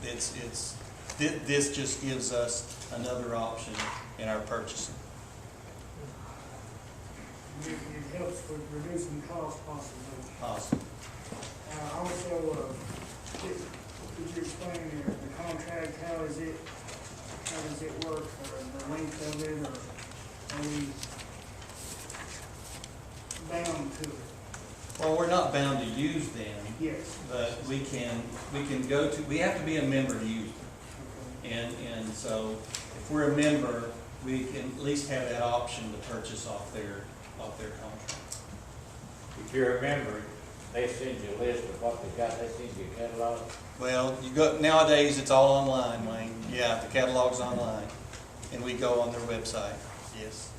this just gives us another option in our purchasing. It helps with reducing costs possibly. Possible. Also, could you explain the contract, how does it work, or the length of it, or are we bound to it? Well, we're not bound to use them, Yes. but we can go to, we have to be a member to use them. And so if we're a member, we can at least have that option to purchase off their contract. If you're a member, they send you a list of what they got, they send you a catalog. Well, you go, nowadays it's all online, Wayne. Yeah, the catalog's online. And we go on their website, yes.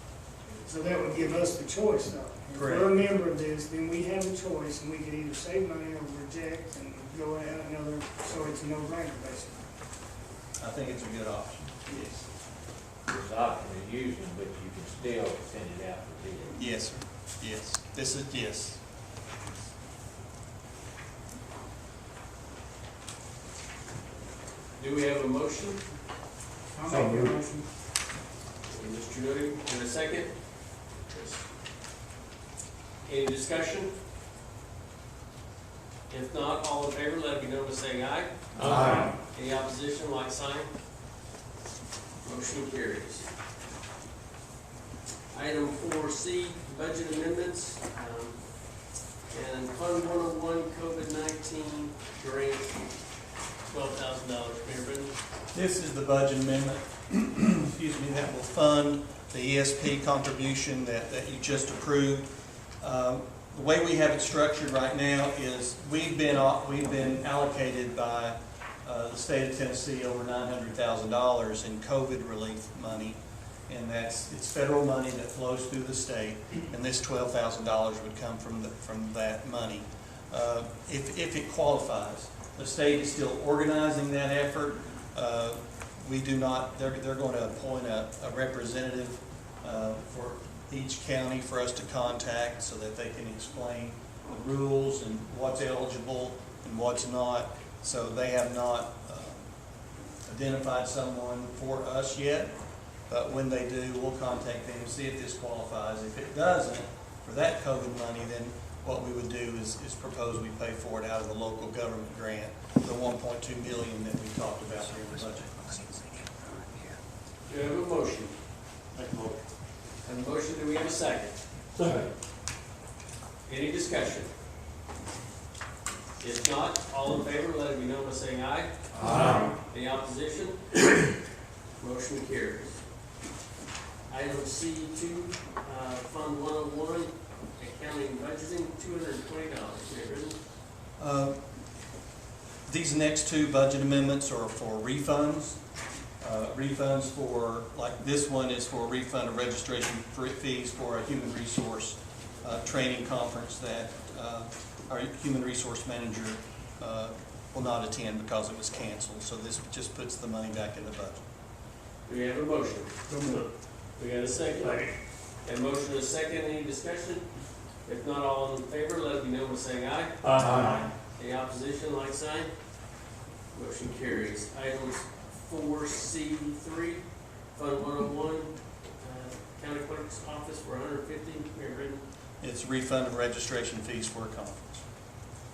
So that would give us the choice, though. If Correct. we're a member of this, then we have a choice, and we can either save money or reject and go out another, so it's a no-brainer, basically. I think it's a good option, yes. There's the option of using, but you can still send it out for bid. Yes, sir. Yes. This is, yes. Do we have a motion? I'll So make a moved. motion. Mr. Doty, in a second? Any discussion? If not, all in favor, let it be known by saying aye. Aye. Any opposition, like sign? Motion carries. Item 4C, budget amendments. And Fund 101 COVID-19 grant, $12,000. Mayor Britton? This is the budget amendment, excuse me, that will fund the ESP contribution that you just approved. The way we have it structured right now is we've been allocated by the state of Tennessee over $900,000 in COVID relief money, and it's federal money that flows through the state, and this $12,000 would come from that money if it qualifies. The state is still organizing that effort. We do not. They're going to appoint a representative for each county for us to contact so that they can explain the rules and what's eligible and what's not. So they have not identified someone for us yet, but when they do, we'll contact them and see if this qualifies. If it doesn't, for that COVID money, then what we would do is propose we pay for it out of the local government grant, the $1.2 million that we talked about here in the budget. Do you have a motion? Make a motion. And a motion, do we have a second? Second. Any discussion? If not, all in favor, let it be known by saying aye. Aye. Any opposition? Motion carries. Item C2, Fund 101, accounting and budgeting, $220. Mayor Britton? These next two budget amendments are for refunds. Refunds for, like this one is for a refund of registration fees for a human resource training conference that our human resource manager will not attend because it was canceled. So this just puts the money back in the budget. Do we have a motion? Do we have a second? And motion and a second, any discussion? If not, all in favor, let it be known by saying aye. Aye. Any opposition, like sign? Motion carries. Items 4C3, Fund 101, County Clerk's Office for $150. Mayor Britton? It's a refund of registration fees for a conference.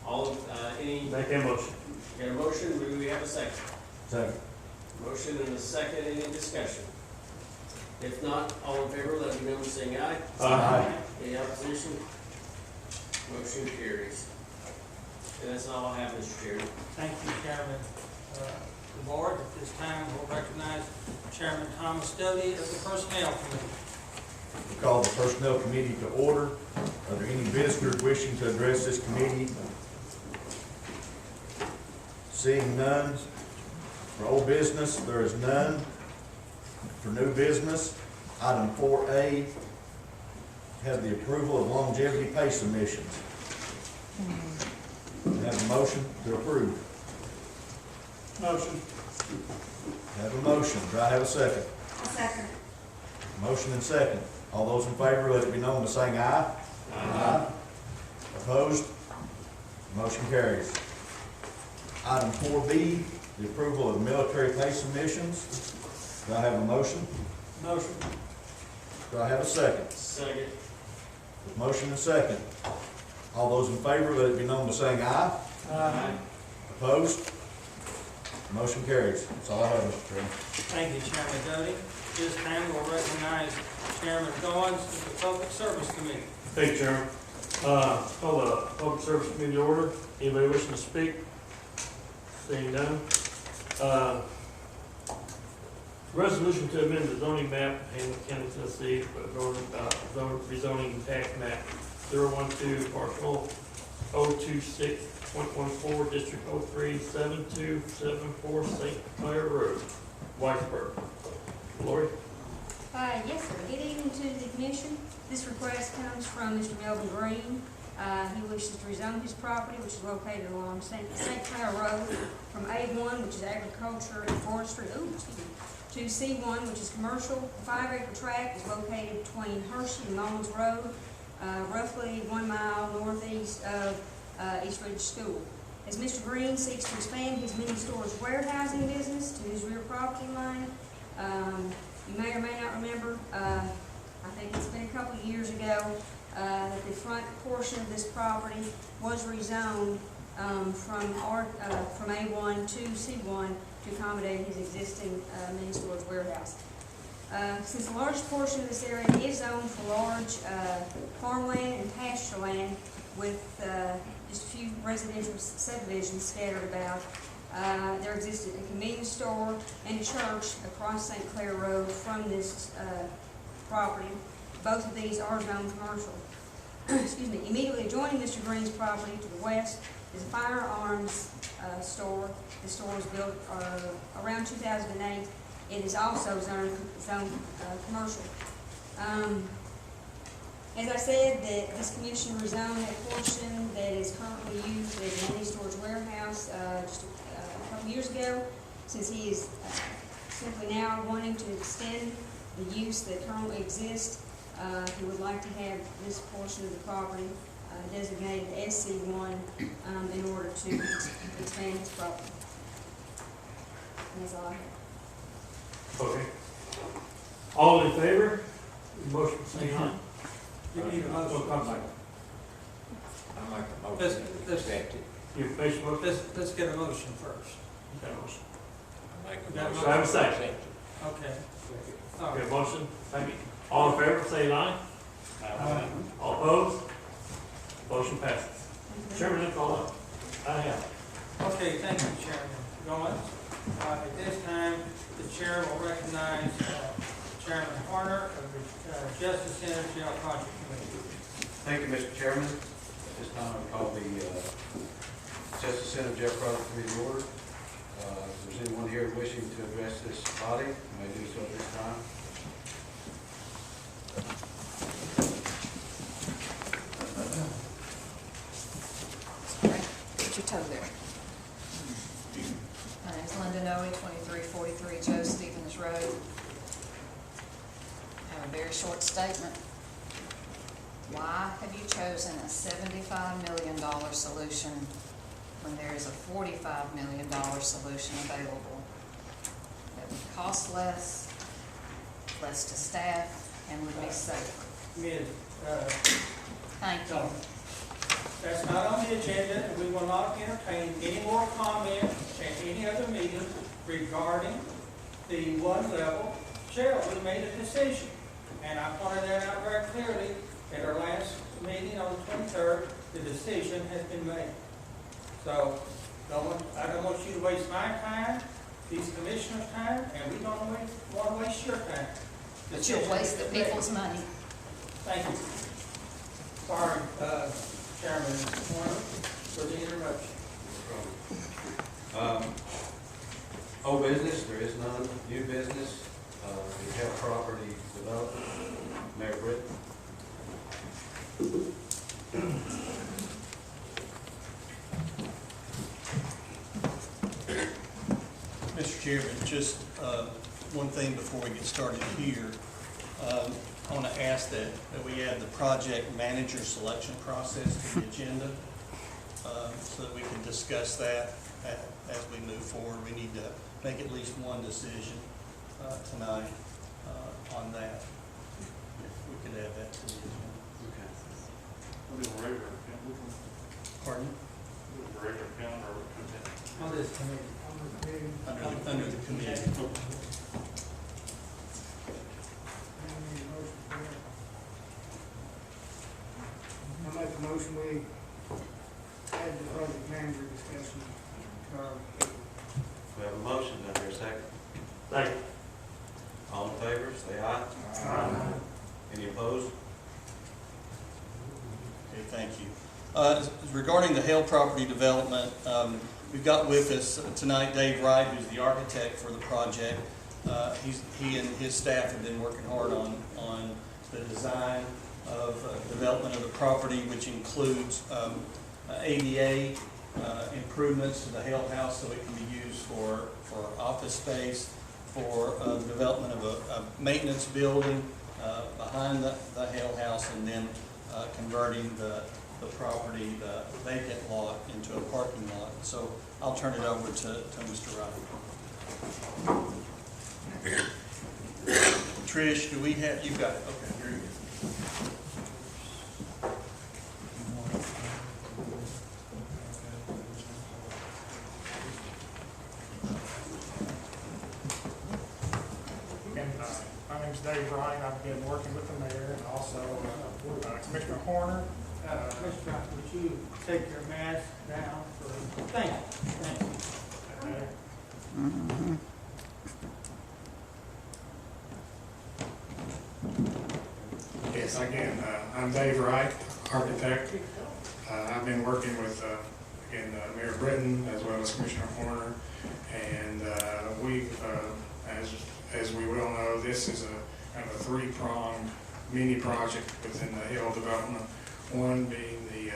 All, any, Make a motion. got a motion, do we have a second? Second. Motion and a second, any discussion? If not, all in favor, let it be known by saying aye. Aye. Any opposition? Motion carries. And that's all I have, Mr. Chairman. Thank you, Chairman. The board, at this time, will recognize Chairman Thomas Doty of the Personnel Committee. We call the Personnel Committee to order. Are there any visitors wishing to address this committee? Seeing none. For old business, there is none. For new business, item 4A, have the approval of longevity pay submissions. Have a motion to approve. Motion. Have a motion. Do I have a second? Second. Motion and second. All those in favor, let it be known by saying aye. Aye. Opposed? Motion carries. Item 4B, the approval of military pay submissions. Do I have a motion? Motion. Do I have a second? Second. Motion and second. All those in favor, let it be known by saying aye. Aye. Opposed? Motion carries. That's all I have, Mr. Chairman. Thank you, Chairman Doty. This time we'll recognize Chairman Goins of the Public Service Committee. Thank you, Chairman. Call the Public Service Committee to order. Anybody wishing to speak? Seeing none. Resolution to amend the zoning map, Hamilton County, Tennessee, rezoning tax map 012, parcel 026.14, District 037274, St. Clair Road, Whitesburg. Lori? Yes, sir. Good evening to the commission. This request comes from Mr. Melvin Green. He wishes to rezone his property, which is located along St. Clair Road, from A1, which is agriculture and forestry, to C1, which is commercial. The 5-acre tract is located between Hershey and Mullins Road, roughly 1 mile northeast of East Ridge School. As Mr. Green seeks to expand his mini storage warehousing business to his rear property line, you may or may not remember, I think it's been a couple of years ago, that the front portion of this property was rezoned from A1 to C1 to accommodate his existing mini storage warehouse. Since the largest portion of this area is zoned for large farmland and pasture land with just a few residential subdivisions scattered about, there existed a convenience store and a church across St. Clair Road from this property. Both of these are zoned commercial. Excuse me. Immediately adjoining Mr. Green's property to the west is a firearms store. The store was built around 2008. It is also zoned commercial. As I said, this commission rezoned a portion that is currently used as a mini storage warehouse just a couple years ago. Since he is simply now wanting to extend the use that currently exists, he would like to have this portion of the property designated SC1 in order to expand his property. And that's all I have. Okay. All in favor? Motion, say aye. You need a motion. Oh, I'm sorry. I make a Let's- motion to let's- accept it. You make a motion? Let's get a motion first. Got a motion. I make a Got a motion. Do I have a to second? accept it. Okay. All Okay, right. motion, second. All in favor, say aye. All opposed? Motion passes. Chairman, that's all I have. Okay, thank you, Chairman Goins. At this time, the chair will recognize Chairman Horner of the Justice Center Jail Project Committee. Thank you, Mr. Chairman. At this time, I call the Justice Center Jail Project Committee to order. If there's anyone here wishing to address this body, you may do so at this time. Put your toe there. My name's Linda Noe, 2343 Joe Stevens Road. I have a very short statement. Why have you chosen a $75 million solution when there is a $45 million solution available that would cost less to staff, and would be safer? Ms. Thank you. That's not on the agenda, and we will not entertain any more comments at any other meeting regarding the one-level jail. We made a decision, and I pointed that out very clearly at our last meeting on the 23rd. The decision has been made. So, I don't want you to waste my time, these commissioners' time, and we don't want to waste your time. But you'll waste the people's money. Thank you. Sorry, Chairman Warner, for the interruption. Old business, there is none. New business, we have property development. Mayor Britt. Mr. Chairman, just one thing before we get started here. I want to ask that we add the project manager selection process to the agenda so that we can discuss that. as we move forward. We need to make at least one decision tonight on that. If we could add that to the agenda. Okay. We'll do a regular count. Pardon? Do a regular count or consent. On this committee. Under the committee. I make a motion, we add the project manager discussion to our paper. We have a motion, do I hear a second? Second. All in favor, say aye. Any opposed? Okay, thank you. Regarding the Hale property development, we've got with us tonight Dave Wright, who's the architect for the project. He and his staff have been working hard on the design of development of the property, which includes ADA improvements to the Hale house so it can be used for office space, for the development of a maintenance building behind the Hale house, and then converting the property, the vacant lot, into a parking lot. So I'll turn it over to Mr. Wright. Trish, do we have, you've got it, okay, here you go. My name's Dave Wright. I've been working with the mayor and also Commissioner Horner. Mr. Wright, would you take your mask down for, thank you, thank you. Yes, again, I'm Dave Wright, architect. I've been working with, again, Mayor Britton as well as Commissioner Horner. And we've, as we well know, this is a kind of a three-pronged mini project within the Hill development. One being the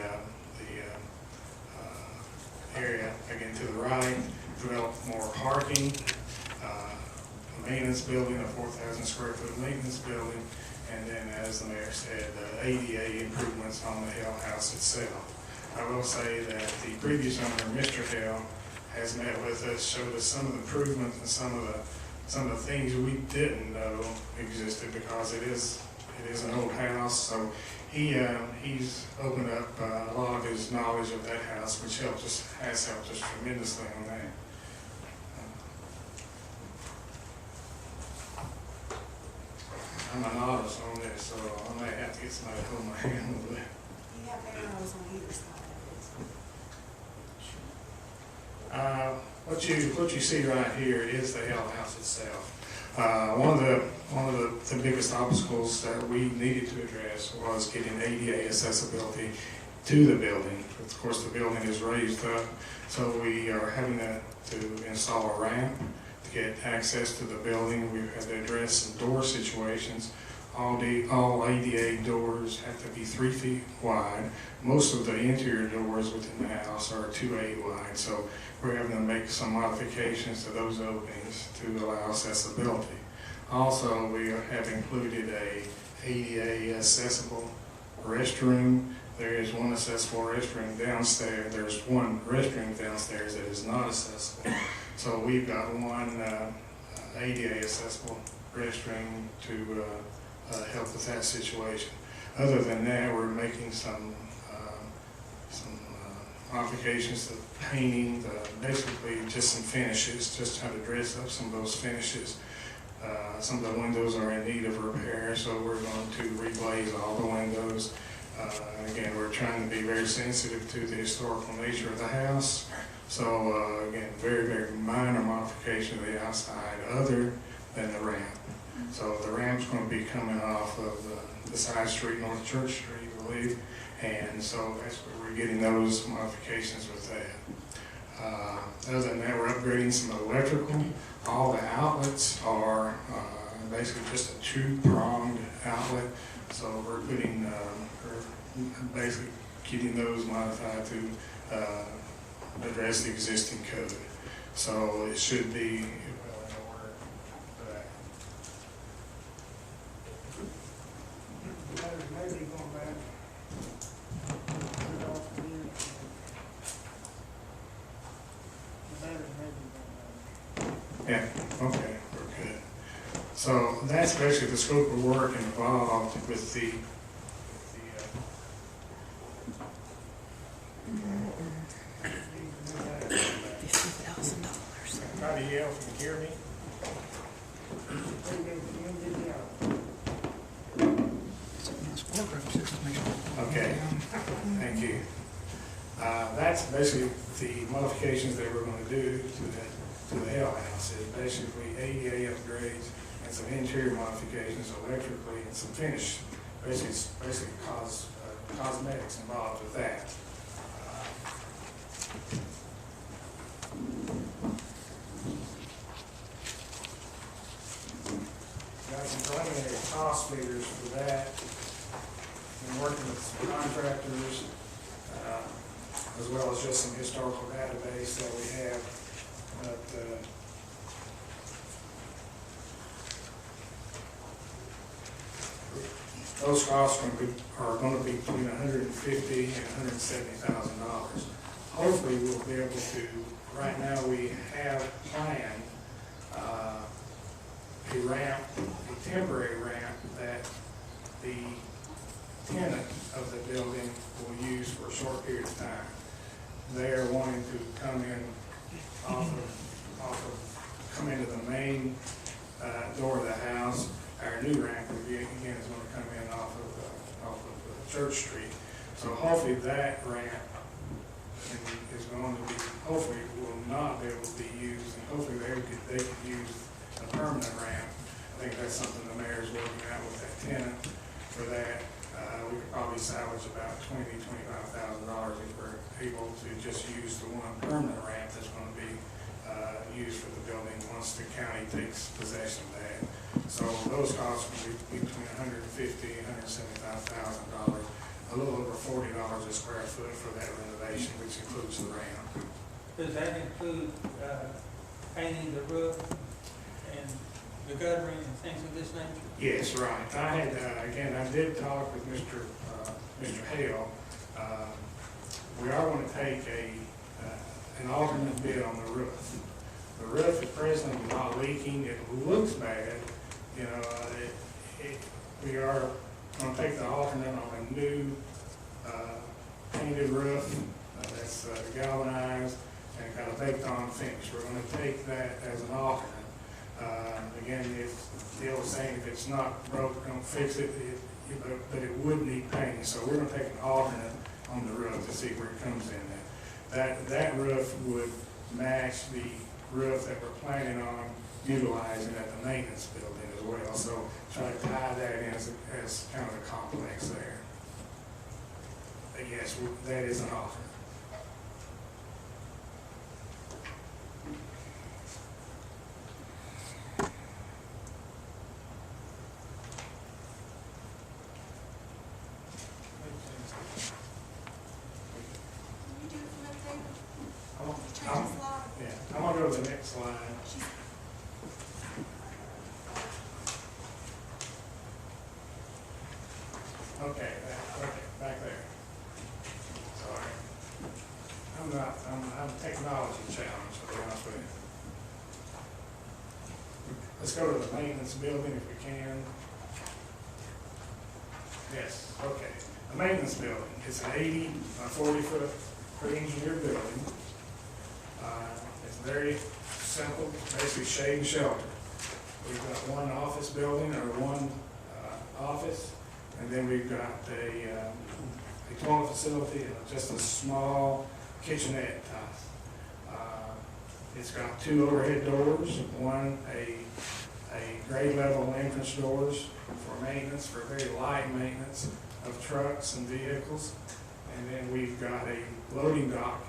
area, again, to the right, develop more parking, a maintenance building, a 4,000 square foot maintenance building, and then, as the mayor said, ADA improvements on the Hill house itself. I will say that the previous owner, Mr. Hill, has met with us, showed us some of the improvements and some of the things we didn't know existed, because it is an old house. So he's opened up a lot of his knowledge of that house, which has helped us tremendously on that. I'm a novice on this, so I may have to get somebody to hold my hand a little bit. You have arrows on either side What you see right here is the Hell House itself. One of the biggest obstacles that we needed to address was getting ADA accessibility to the building. Of course, the building is raised up, so we are having to install a ramp to get access to the building. We've had to address some door situations. All ADA doors have to be 3 feet wide. Most of the interior doors within the house are 2.8 wide, so we're having to make some modifications to those openings to allow accessibility. Also, we have included a ADA accessible restroom. There is one accessible restroom downstairs. There's one restroom downstairs that is not accessible. So we've got one ADA accessible restroom to help with that situation. Other than that, we're making some modifications to painting, basically just some finishes, just trying to dress up some of those finishes. Some of the windows are in need of repair, so we're going to reglaze all the windows. Again, we're trying to be very sensitive to the historical nature of the house. So again, very, very minor modification of the outside other than the ramp. So the ramp's going to be coming off of the side street, North Church Street, I believe. And so that's where we're getting those modifications with that. Other than that, we're upgrading some electrical. All the outlets are basically just a two-pronged outlet. So we're putting, we're basically getting those modified to address the existing code. So it should be well in order for that. Maybe going back. Yeah, okay, we're good. So that's basically the scope of work involved with the try to yell if you can hear me. Okay, thank you. That's basically the modifications that we're gonna do to the L house, is basically ADA upgrades and some interior modifications electrically and some finish, basically cosmetics involved with that. Got some preliminary cost figures for that. Been working with some contractors, as well as just some historical database that we have. But, those costs are going to be between $150,000 and $170,000. Hopefully, we'll be able to. Right now, we have planned a ramp, a temporary ramp that the tenant of the building will use for a short period of time. They are wanting to come in come into the main door of the house. Our new ramp again is going to come in off of Church Street. So hopefully that ramp is going to be, hopefully will not be able to be used, and hopefully they could use a permanent ramp. I think that's something the mayor's working out with that tenant for that. We could probably salvage about $20,000 to $25,000 if we're able to just use the one permanent ramp that's going to be used for the building once the county takes possession of that. So those costs will be between $150,000 and $175,000, a little over $40 a square foot for that renovation, which includes the ramp. Does that include painting the roof and the guttering and things of this nature? Yes, right. I had, again, I did talk with Mr. Hale. We are going to take an alternate bid on the roof. The roof is presently not leaking. It looks bad. You know, we are going to take the alternate on a new painted roof that's galvanized and got a baked on finish. We're going to take that as an alternate. Again, if the old saying, if it's not broke, don't fix it, but it would need painting. So we're going to take an alternate on the roof to see where it comes in at. That roof would match the roof that we're planning on utilizing at the maintenance building as well. So try to tie that in as kind of a complex there. But yes, that is an alternate. Yeah, I'm gonna go to the next slide. Okay, back there. Sorry. I'm technology challenged, to be honest with you. Let's go to the maintenance building if we can. Yes, okay. The maintenance building, it's an 80 by 40 foot pre-engineered building. It's very simple, basically shade and shelter. We've got one office building or one office, and then we've got a toilet facility and just a small kitchenette type. It's got two overhead doors, one a grade level entrance doors for maintenance, for very light maintenance of trucks and vehicles. And then we've got a loading dock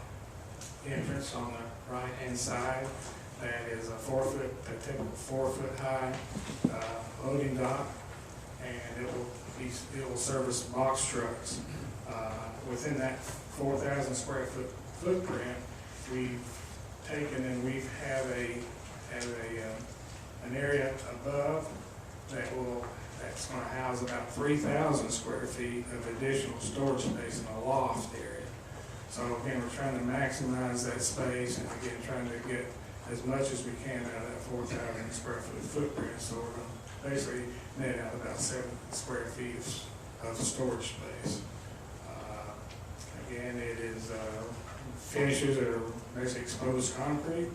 entrance on the right hand side that is a typical 4 foot high loading dock, and it will service box trucks. Within that 4,000 square foot footprint, we've taken and we have an area above that's going to house about 3,000 square feet of additional storage space in a loft area. So again, we're trying to maximize that space, and again, trying to get as much as we can out of that 4,000 square foot footprint, so we're gonna basically net out about 7 square feet of storage space. Again, it is finishes that are basically exposed concrete,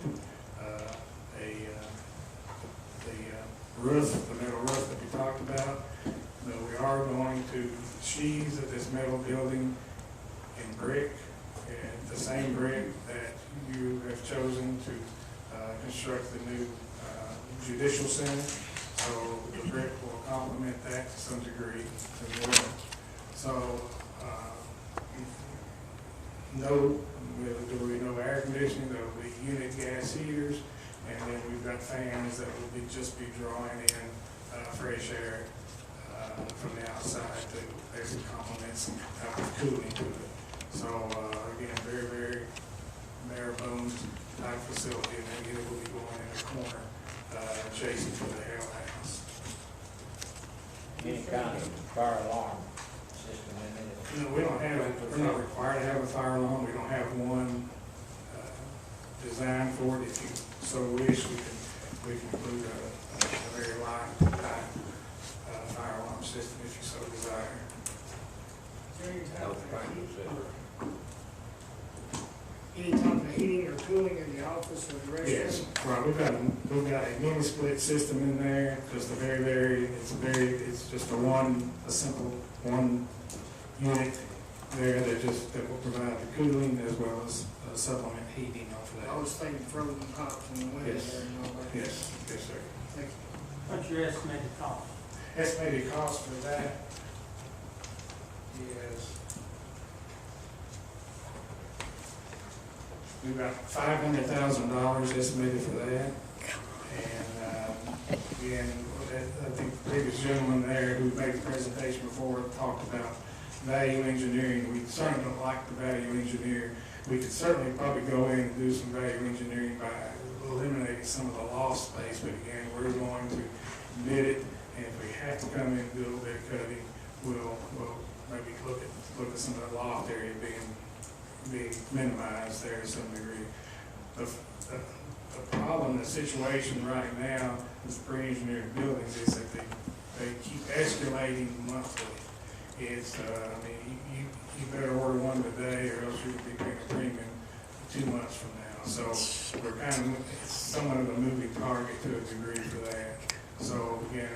the roof, the metal roof that we talked about. But we are going to sheathe this metal building in brick, and the same brick that you have chosen to construct the new judicial center. So the brick will complement that to some degree as well. So there will be no air conditioning, there will be unit gas heaters, and then we've got fans that will just be drawing in fresh air from the outside to basically complement some type of cooling to it. So again, very, very bare bones type facility, and then it will be going in the corner adjacent to the L house. Any kind of fire alarm system in it? No, we don't have, we're not required to have a fire alarm. We don't have one designed for it. If you so wish, we can include a very light type fire alarm system if you so desire. Any type of heating or cooling in the office or the restroom? Yes, right. We've got a mini split system in there. Just it's just a simple one unit there that will provide the cooling as well as supplement heating off of that. I was thinking frozen pots in the winter Yes. there and all that. Yes, yes, sir. Thank you. What's your estimated cost? Estimated cost for that is we've got $500,000 estimated for that. And again, I think the previous gentleman there who made the presentation before talked about value engineering. We certainly don't like the value engineer. We could certainly probably go in and do some value engineering by eliminating some of the loft space, but again, we're going to bid it, and if we have to come in and do a little bit of cutting, we'll maybe look at some of the loft area being minimized there to some degree. The problem, the situation right now with pre-engineered buildings is that they keep escalating monthly. It's, I mean, you better order one today or else you'll be paying a premium 2 months from now. So we're it's somewhat of a moving target to a degree for that. So again,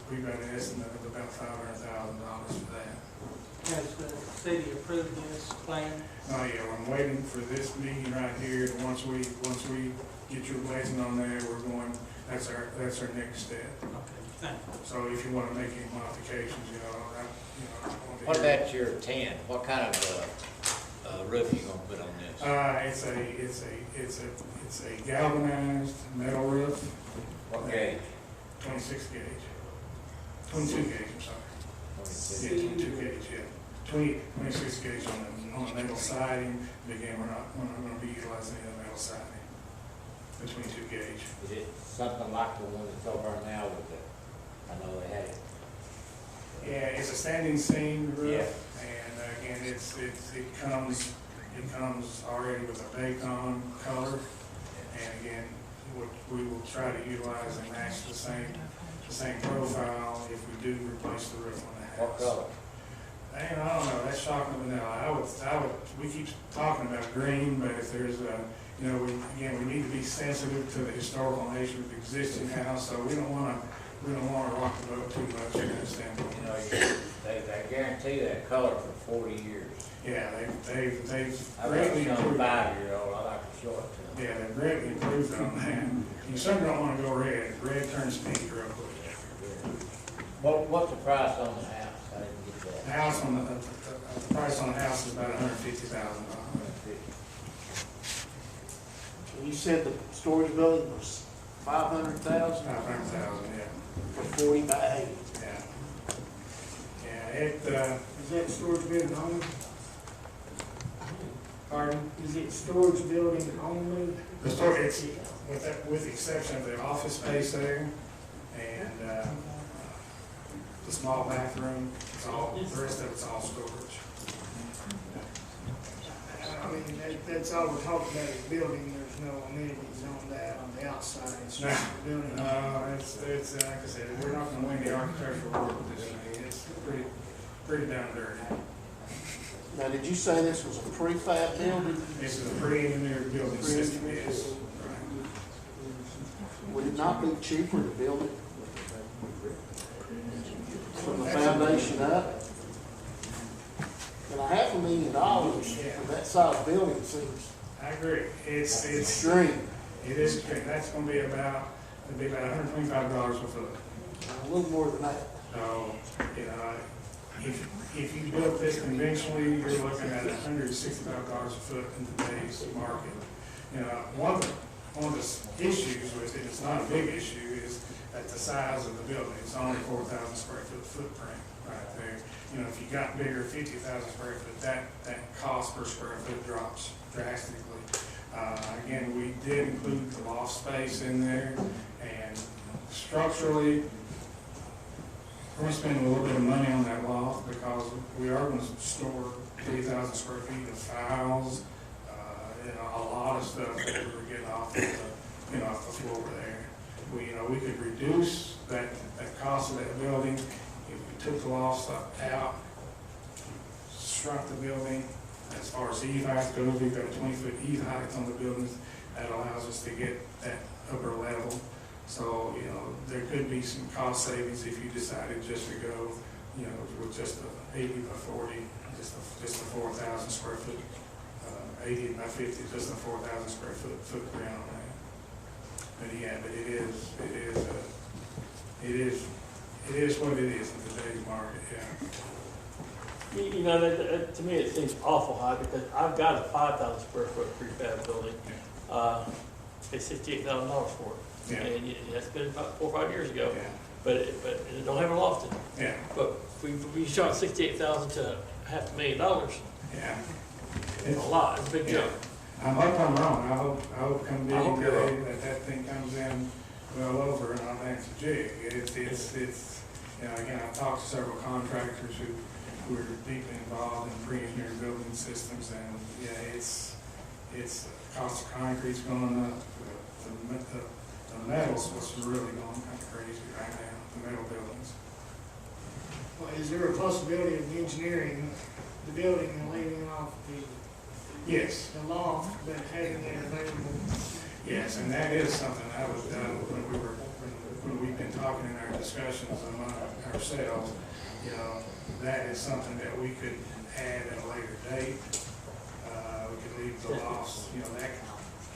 we've got an estimate of about $500,000 for that. Has the city approved this plan? Oh yeah, I'm waiting for this meeting right here. Once we get your blessing on there, that's our next step. Okay, thank you. So if you want to make any modifications, I want to What hear- about your tent? What kind of roof you gonna put on this? It's a galvanized metal roof. What gauge? 26 gauge. 22 gauge, I'm sorry. 26. Yeah, 22 gauge, yeah. 26 gauge on the metal siding. But again, we're not going to be utilizing any of the metal siding. The 22 gauge. Is it something like the one that's over now with I know they had it. Yeah, it's a standing seam roof. Yeah. And again, it comes already with a bacon color. And again, we will try to utilize and match the same profile if we do replace the roof on the house. What color? And I don't know, that's shocking to know. We keep talking about green, but if there's we need to be sensitive to the historical nature of the existing house, so we don't want to rock the boat too much in that standpoint. They guarantee that color for 40 years. Yeah, they've I've got greatly a young improved. 5-year-old, I like to show it to them. Yeah, they've greatly improved on that. You certainly don't want to go red. Red turns pink real quick. What's the price on the house? I didn't get The that. house the price on the house is about $150,000. You said the storage building was 500,000 $500,000, yeah. for 40 by 80. Yeah. Yeah, Is that storage building only? pardon? Is it storage building only? The storage, it's, with the exception of the office space there and the small bathroom, the rest of it's all storage. I mean, that's all we're talking about is building. There's no amenities on that, on the outside, it's just the building. It's, like I said, we're not gonna win the architectural award with this thing, it's pretty down dirty. Now, did you say this was a prefab building? This is a pre-engineered building system, yes. Would it not be cheaper to build it from the foundation up? And $500,000 for that size building seems I agree, it's, extreme. it is, that's gonna be about, it'd be about $125 a foot. A little more than that. So, you know, if you built this conventionally, you're looking at $165 a foot in today's market. You know, one of the issues with it, it's not a big issue, is that the size of the building, it's only 4,000 square foot footprint right there. You know, if you got bigger, 50,000 square foot, that cost per square foot drops drastically. Again, we did include the loft space in there, and structurally, we're gonna spend a little bit of money on that loft because we are gonna store 3,000 square feet of files, and a lot of stuff that we were getting off the floor there. We could reduce that cost of that building if we took the loft stuff out, shrunk the building. As far as eave height goes, we've got a 20-foot eave height on the buildings. That allows us to get that upper level. So, you know, there could be some cost savings if you decided just to go, you know, with just a 80 by 40, just a 4,000 square foot, 80 by 50, just a 4,000 square foot footprint on that. But yeah, but it is what it is in today's market, yeah. You know, to me, it seems awful high because I've got a 5,000 square foot prefab building. It's $68,000 for it. Yeah. And that's been about 4 or 5 years ago. Yeah. But it don't have a loft in it. Yeah. But we shot $68,000 to $500,000. Yeah. It's a lot. It's a big jump. I hope I'm wrong. I hope come I hope bidding you're day that thing comes in well over and I'll dance a jig. It's, you know, again, I've talked to several contractors who are deeply involved in pre-engineered building systems, and yeah, it's cost of concrete's going up. The metal's what's really going kind of crazy right now, the metal buildings. Well, is there a possibility of engineering the building and leaving off Yes. the loft, but having it available? Yes, and that is something that was done when we've been talking in our discussions among ourselves. You know, that is something that we could add at a later date. We could leave the loss, you know,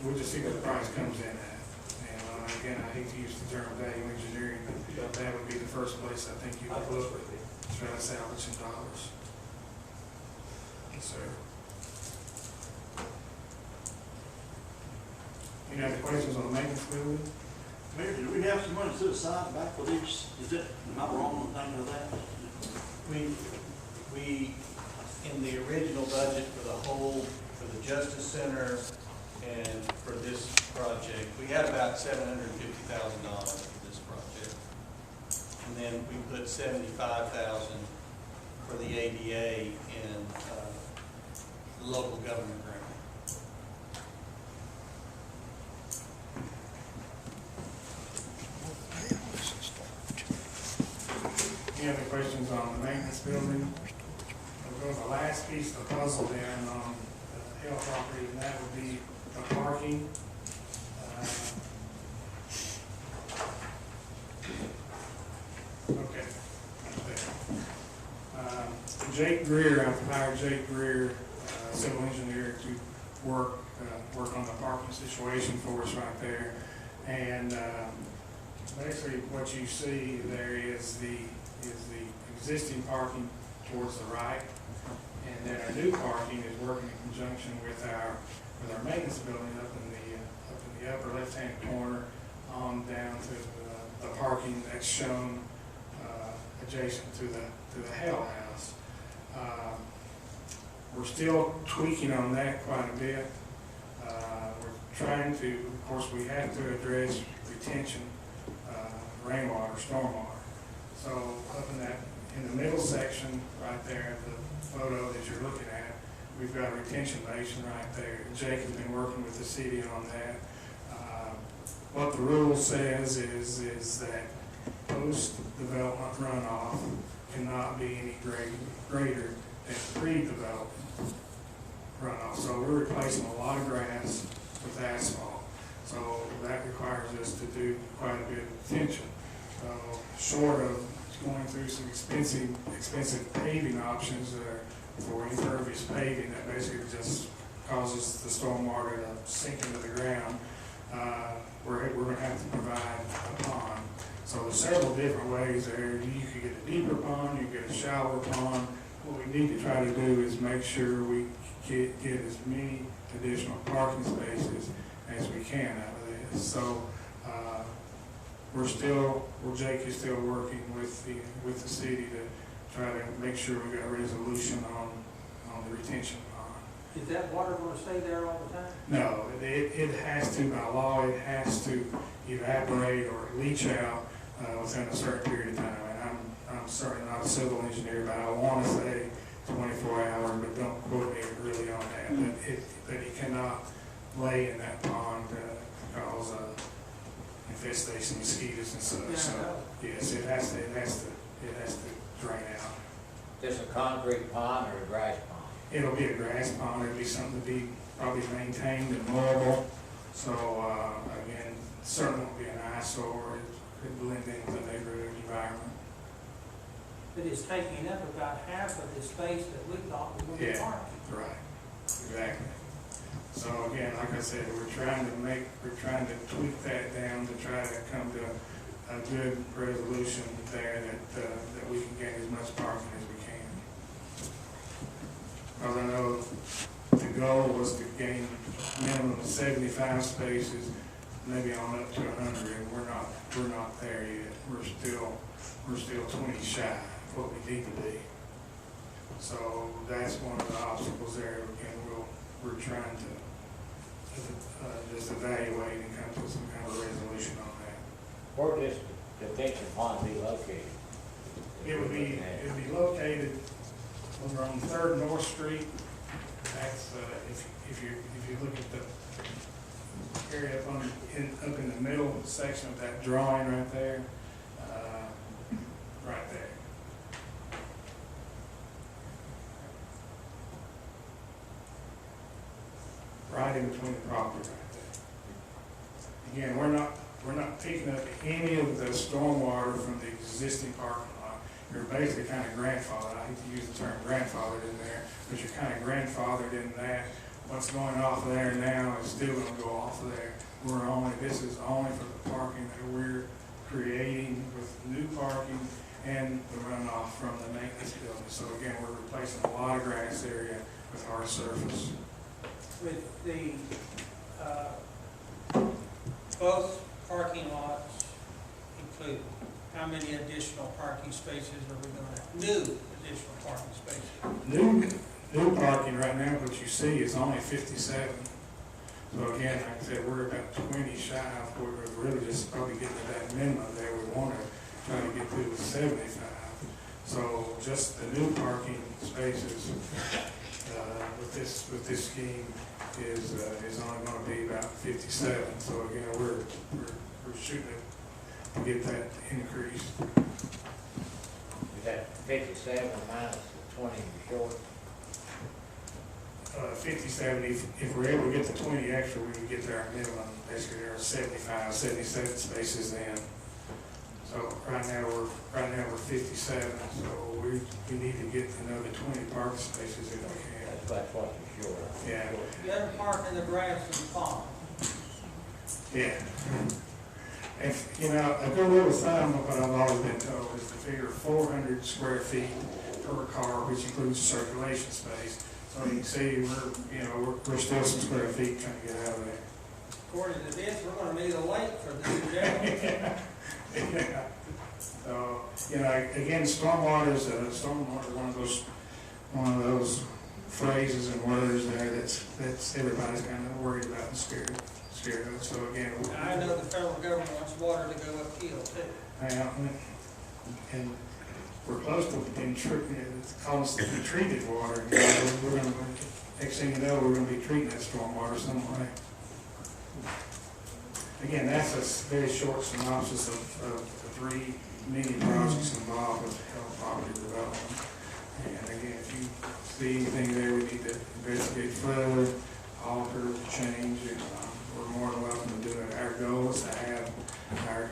we'll just see what the price comes in at. And again, I hate to use the term value engineering, but that would be the first place I think you would look to try to salvage some dollars. Yes, sir. Any other questions on the maintenance building? Mayor, do we have some money set aside back for these? Is it, am I wrong on thinking of that? We, in the original budget for the whole, for the Justice Center and for this project, we had about $750,000 for this project. And then we put $75,000 for the ADA in local government grant. Any other questions on the maintenance building? We'll go to the last piece of the puzzle then on the Hill property, and that would be the parking. Okay. Jake Greer, I've hired Jake Greer, civil engineer, to work on the parking situation for us right there. And basically what you see there is the existing parking towards the right, and then our new parking is working in conjunction with our maintenance building up in the upper left-hand corner on down to the parking that's shown adjacent to the Hale House. We're still tweaking on that quite a bit. We're trying to, of course, we have to address retention, rainwater, stormwater. So up in the middle section right there, the photo that you're looking at, we've got a retention basin right there. Jake has been working with the city on that. What the rule says is that post-development runoff cannot be any greater than pre-development runoff. So we're replacing a lot of grass with asphalt. So that requires us to do quite a bit of attention. Short of going through some expensive paving options for impervious paving that basically just causes the stormwater to sink into the ground, we're going to have to provide a pond. So there's several different ways there. You could get a deeper pond, you could get a shallower pond. What we need to try to do is make sure we get as many additional parking spaces as we can out of this. So Jake is still working with the city to try to make sure we got resolution on the retention pond. Is that water gonna stay there all the time? No, it has to, by law, it has to evaporate or leach out within a certain period of time. And I'm certainly not a civil engineer, but I want to say 24 hours, but don't quote me really on that. But it cannot lay in that pond because infestation of mosquitoes and such. Yeah, So yes, it has to drain out. Just a concrete pond or a grass pond? It'll be a grass pond. It'll be something to be probably maintained and mowable. So again, certainly won't be an eyesore. It blend in with the neighborhood environment. It is taking up about half of the space that we thought we were parking. Right, exactly. So again, like I said, we're trying to tweak that down to try to come to a good resolution there that we can gain as much parking as we can. Because I know the goal was to gain minimum of 75 spaces, maybe on up to 100, and we're not there yet. We're still 20 shy of what we need to be. So that's one of the obstacles there. Again, we're trying to just evaluate and come to some kind of resolution on that. Where would this detention pond be located? It'd be located over on 3rd North Street. That's if you look at the area up in the middle section of that drawing right there, right there. Right in between the property right there. Again, we're not picking up any of the stormwater from the existing parking lot. You're basically kind of grandfathered. I hate to use the term grandfathered in there, but you're kind of grandfathered in that. What's going off of there now is still going to go off of there. This is only for the parking that we're creating with new parking and the runoff from the maintenance building. So again, we're replacing a lot of grass area with hard surface. With the, both parking lots included, how many additional parking spaces are we gonna have? New additional parking spaces? New parking right now, what you see is only 57. So again, like I said, we're about 20 shy of what we're really just probably getting to that minimum there. We want to try to get to 75. So just the new parking spaces with this scheme is only going to be about 57. So again, we're shooting to get that increased. Is that 57 minus the 20 short? 57, if we're able to get the 20 extra, we can get there at minimum. Basically, there are 75, 77 spaces then. So right now we're 57. So we need to get another 20 parking spaces if we can. That's what you're short of. Yeah. You gotta park in the grass in the pond. Yeah. If, you know, a good rule of thumb of what I've always been told is to figure 400 square feet per car, which includes circulation space. So you can see we're still some square feet trying to get out of there. According to this, we're gonna need a lake for the new jail. Yeah. So, again, stormwater is one of those phrases and words there that's everybody's kind of worried about and scared of. So again, I know the federal government wants water to go uphill too. And we're close to being treated water. We're going to next thing you know, we're gonna be treating that stormwater some way. Again, that's a very short synopsis of the three mini projects involved with health property development. And again, if you see anything there, we need to investigate further, alter, change, and we're more than welcome to do it. Our goal is to have our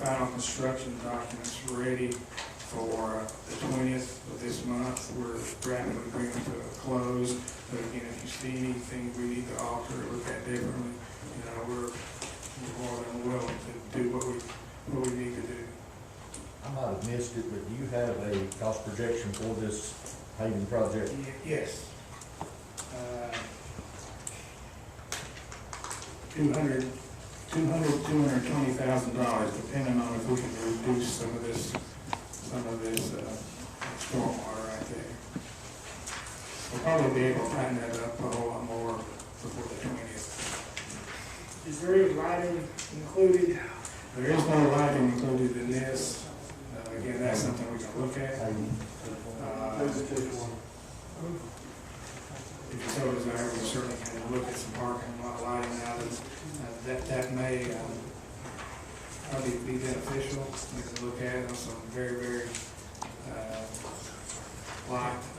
final construction documents ready for the 20th of this month. We're rapidly bringing to a close, but again, if you see anything we need to alter or look at differently, we're more than willing to do what we need to do. I might have missed it, but do you have a cost projection for this paving project? Yes. $220,000, depending on if we can reduce some of this stormwater right there. We'll probably be able to tighten that up a whole lot more before the 20th. Is there any lighting included? There is no lighting included in this. Again, that's something we can look at. If you so desire, we certainly can look at some parking lot lighting out of that may probably be beneficial. We can look at some very, very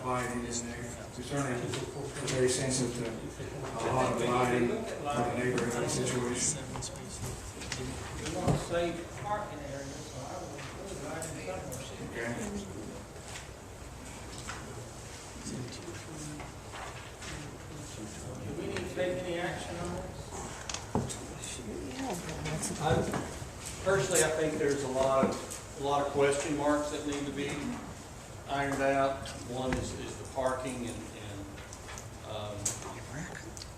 lighting in there. We certainly are very sensitive to a lot of lighting for the neighborhood situation. We want to save parking areas, so I would include lighting somewhere. Okay. Do we need to take any action on this? Personally, I think there's a lot of question marks that need to be ironed out. One is the parking and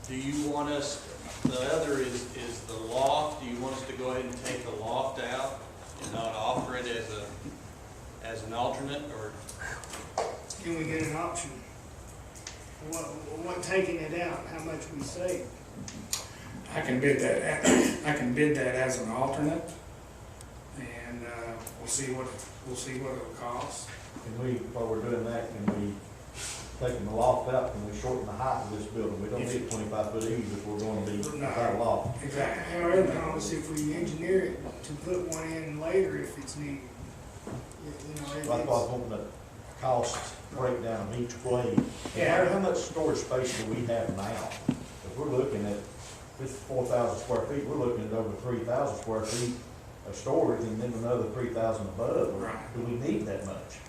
do you want us, the other is the loft. Do you want us to go ahead and take the loft out and not offer it as an alternate, or? Can we get an option? What taking it out, how much we save? I can bid that as an alternate, and we'll see what it'll cost. Can we, while we're doing that, can we, taking the loft out, can we shorten the height of this building? We don't need 25 foot eaves if we're going to be without a loft. Exactly. However, Thomas, if we engineer it to put one in later if it's needed. That's why I was wanting the cost breakdown of each blade. Yeah. How much storage space do we have now? If we're looking at this 4,000 square feet, we're looking at over 3,000 square feet of storage and then another 3,000 above. Right. Do we need that much?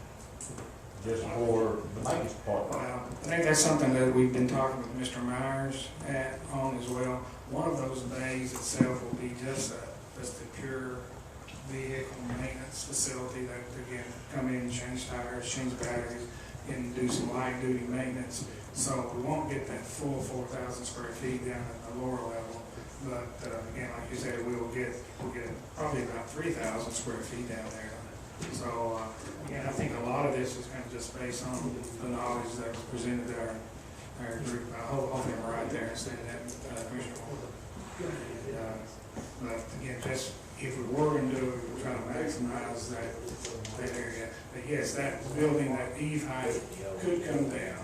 Just for the maintenance department? Well, I think that's something that we've been talking with Mr. Myers on as well. One of those bays itself will be just a pure vehicle maintenance facility that, again, come in, change tires, change batteries, and do some light duty maintenance. So we won't get that full 4,000 square feet down at the lower level. But again, like you said, we'll get probably about 3,000 square feet down there. So again, I think a lot of this is kind of just based on the knowledge that was presented to our group. I hope I'm right there and saying that, Commissioner. But again, just if we were going to do it, we're trying to maximize that area. But yes, that building, that eave height could come down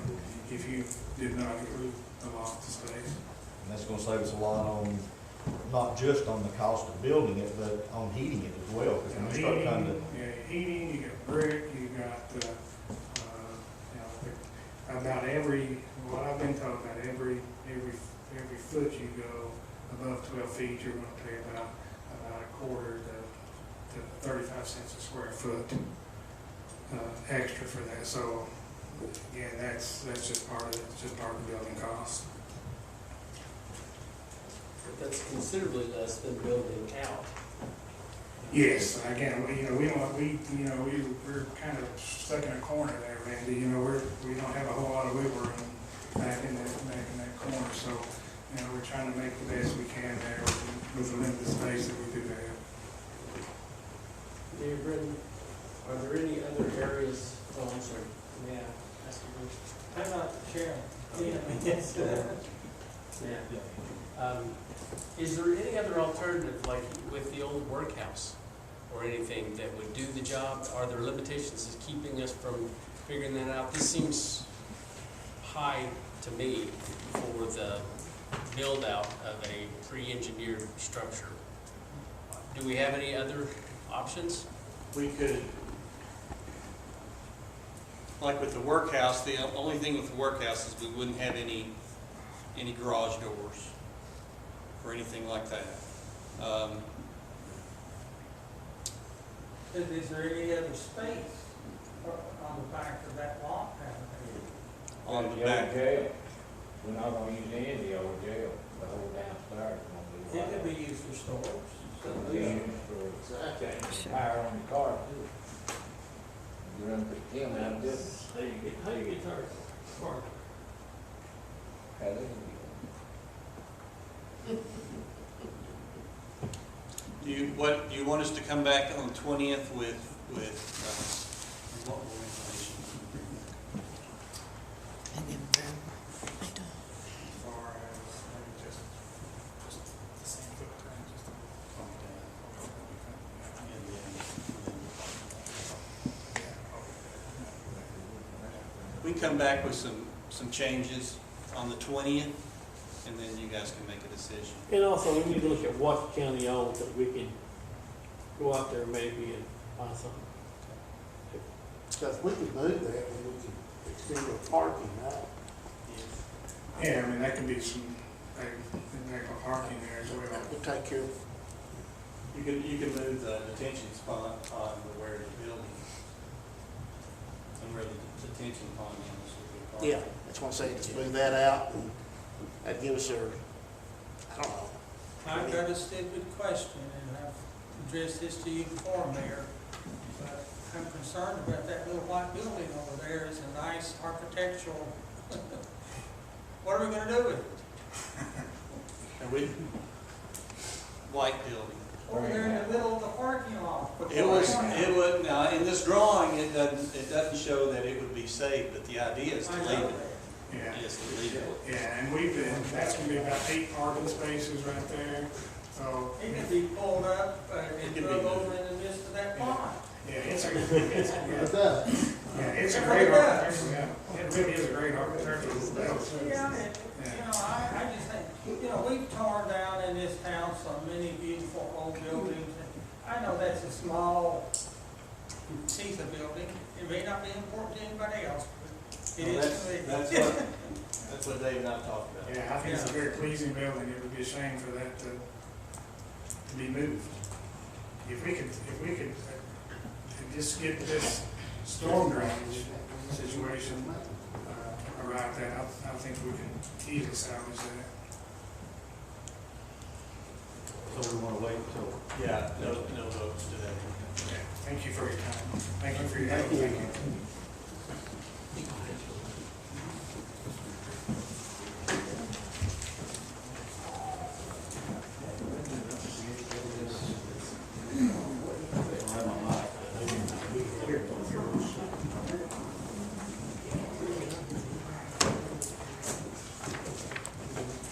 if you did not include the loft space. And that's gonna save us a lot on, not just on the cost of building it, but on heating it as well. Because when we start kind of, Heating, you got brick, you got, about every, what I've been told, about every foot you go above 12 feet, you're gonna pay about a quarter to 35 cents a square foot extra for that. So again, that's just part of it. It's just part of the building cost. But that's considerably less than building out. Yes, again, we're kind of stuck in a corner there, Randy. We don't have a whole lot of wiggle room back in that corner. So, we're trying to make the best we can there with the limited space that we do have. Mayor Britton, are there any other areas, oh, I'm sorry, may I ask you a question? I'm not the chairman. Yes. Yeah. Is there any other alternative, like with the old workhouse or anything that would do the job? Are there limitations that's keeping us from figuring that out? This seems high to me for the build-out of a pre-engineered structure. Do we have any other options? We could, like with the workhouse, the only thing with the workhouse is we wouldn't have any garage doors or anything like that. Is there any other space on the back of that lot down On the old back. jail. We're not gonna use any of the old jail, the whole downstairs is gonna be. there? It could be used for storage. It'll be used for changing tire on the car too. You run the him out of business. How you get started? Mark? How they can Do you want us to come back on the 20th with what more information? As far as maybe just the same footprint, just We can come back with some changes on the 20th, and then you guys can make a decision. And also, we need to look at what the county owns, that we can go out there maybe and buy something. Because we could move that, and we could extend the parking out. Yeah, I mean, that could be some, like a parking there as well. We'll take care of, You can move the detention spot on where the building, and where the detention pond is. would be yeah, parked. that's what I'm saying, just move that out, and that'd give us our, I don't know. I've got a stupid question, and I've addressed this to you before, Mayor. But I'm concerned about that little white building over there. It's a nice architectural. What are we gonna do with it? And we, white building. Over there in the middle of the parking lot. It would, now, in this drawing, it doesn't show that it would be safe, but the idea is to I leave know it. that. Yeah, Is to leave it. yeah, and we've been, that's gonna be about 8 parking spaces right there, so. It could be pulled up and could be drove moved. over in the midst of that pond. Yeah, it's a It does. it's a It great really does. architecture, yeah. It really is a great architectural building. Yeah, I just think, we've torn down in this town so many beautiful old buildings. I know that's a small piece of building. It may not be important to anybody else, but it is to me. That's what Dave and I talked about. Yeah, I think it's a very pleasing building. It would be a shame for that to be moved. If we could just get this storm drainage situation arrived at, I think we can easily salvage that. So we want to wait until, yeah, no votes today. Okay. Thank you for your time. Thank you for your help. Thank you.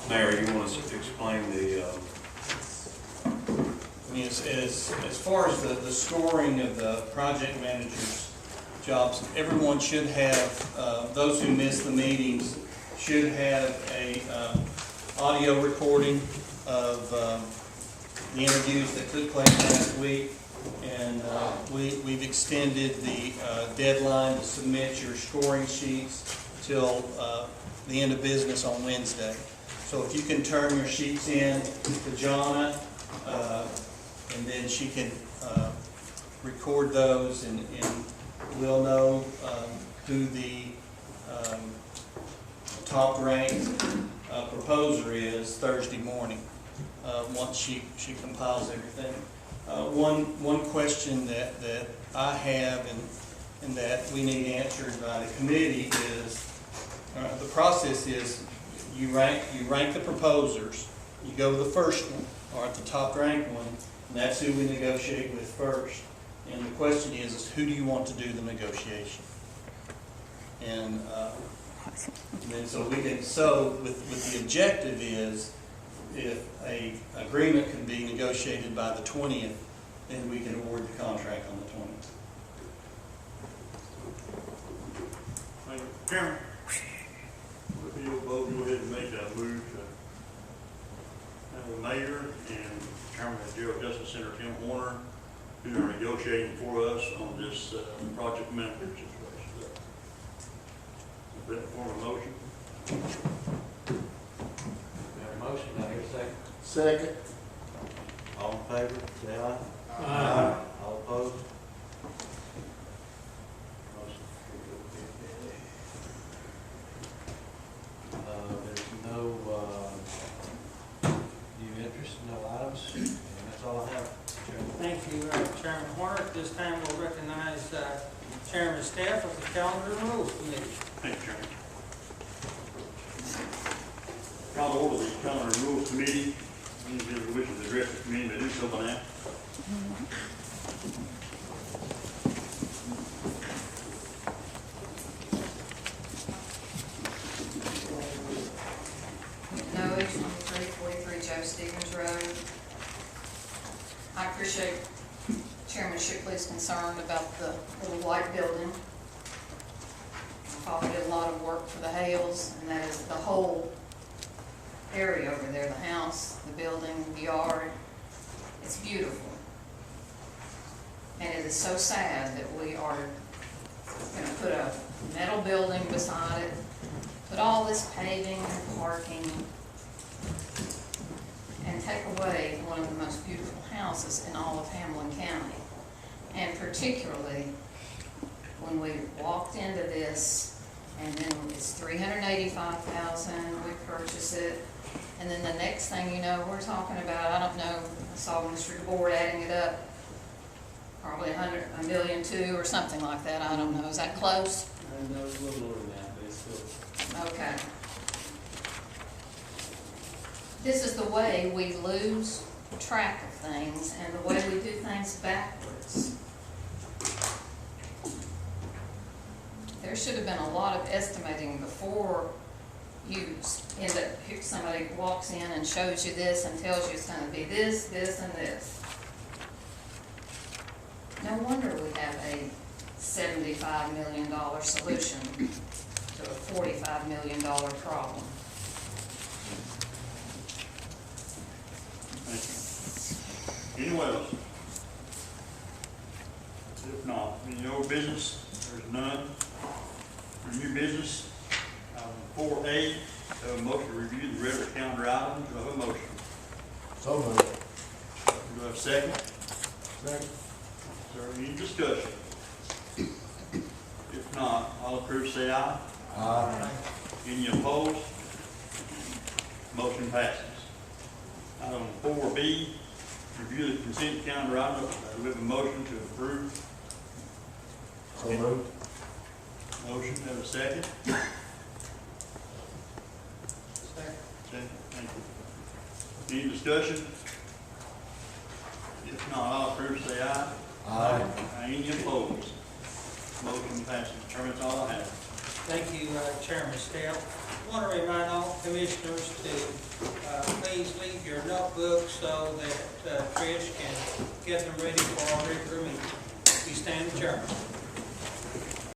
Mayor, you want us to explain the, I mean, as far as the scoring of the project manager's jobs, everyone should have, those who missed the meetings should have a audio recording of the interviews that took place last week. And we've extended the deadline to submit your scoring sheets till the end of business on Wednesday. So if you can turn your sheets in to Jonna, and then she can record those, and we'll know who the top ranked proposer is Thursday morning, once she compiles everything. One question that I have and that we need answered by the committee is, the process is you rank the proposers, you go to the first one, or at the top ranked one, and that's who we negotiate with first. And the question is who do you want to do the negotiation? And then so with the objective is, if a agreement can be negotiated by the 20th, then we can award the contract on the 20th. Chairman. Review of who are negotiating for us on this project manager situation. Is that form of motion? We have a motion, do I hear a second? Second. All in favor, say aye. Aye. All opposed? Motion carried. There's no, new interest, no items, and that's all I have, Chairman. Thank you, Chairman Horner. At this time, we'll recognize Chairman Staff of the Calendar and Rules Committee. Thank you, Chairman. Call to order the Calendar and Rules Committee. Individuals who wish to address the committee may do so by now. No, H 2343 Joe Stevens Road. I appreciate Chairman Shipley's concern about the little white building. I probably did a lot of work for the Hales, and that is the whole area over there, the house, the building, the yard. It's beautiful. And it is so sad that we are going to put a metal building beside it, put all this paving and parking, and take away one of the most beautiful houses in all of Hamlin County. And particularly when we walked into this, and then it's $385,000, we purchase it, and then the next thing you know, we're talking about, I don't know, I saw Mr. DeBoer adding it up, probably $1.2 million or something like that, I don't know, is that close? I know it's a little lower than that, but it's still. Okay. This is the way we lose track of things and the way we do things backwards. There should have been a lot of estimating before you end up, somebody walks in and shows you this and tells you it's going to be this, this, and this. No wonder we have a $75 million solution to a $45 million problem. Thank you. Anyone else? If not, in your business, there's none. For new business, 4A, have a motion to review the regular calendar items. Do I have a motion? So moved. Do I have a second? Second. Is there any discussion? If not, all approve say aye. Aye. Any opposed? Motion passes. Item 4B, review the consent calendar items. We have a motion to approve. So moved. Motion, have a second? Second, thank you. Any discussion? If not, all approve say aye. Aye. Any opposed? Motion passes. Chairman, that's all I have. Thank you, Chairman Staff. I want to remind all commissioners to please leave your notebooks so that Trish can get them ready for our regular meeting. We stand adjourned.